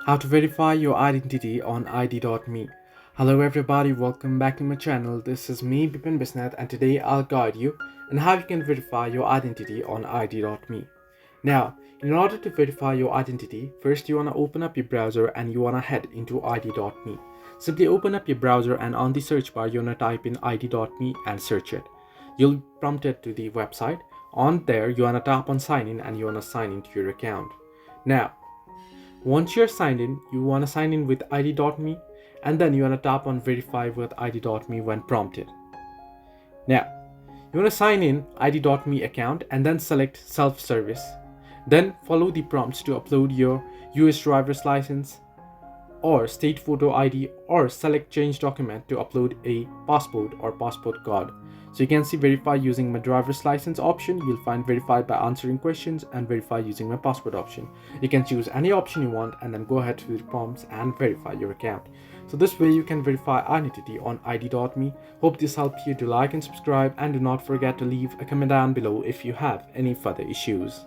How to verify your identity on ID.me. Hello everybody, welcome back to my channel. This is me Bipin Bisnath and today I'll guide you on how you can verify your identity on ID.me. Now, in order to verify your identity, first you want to open up your browser and you want to head into ID.me. Simply open up your browser and on the search bar you want to type in ID.me and search it. You'll be prompted to the website. On there you want to tap on sign in and you want to sign into your account. Now, once you're signed in, you want to sign in with ID.me and then you want to tap on verify with ID.me when prompted. Now, you want to sign in ID.me account and then select self-service. Then follow the prompts to upload your US driver's license or state photo ID or select change document to upload a passport or passport card. So you can see verify using my driver's license option. You'll find verify by answering questions and verify using my passport option. You can choose any option you want and then go ahead to the prompts and verify your account. So this way you can verify identity on ID.me. Hope this helped you to like and subscribe and do not forget to leave a comment down below if you have any further issues.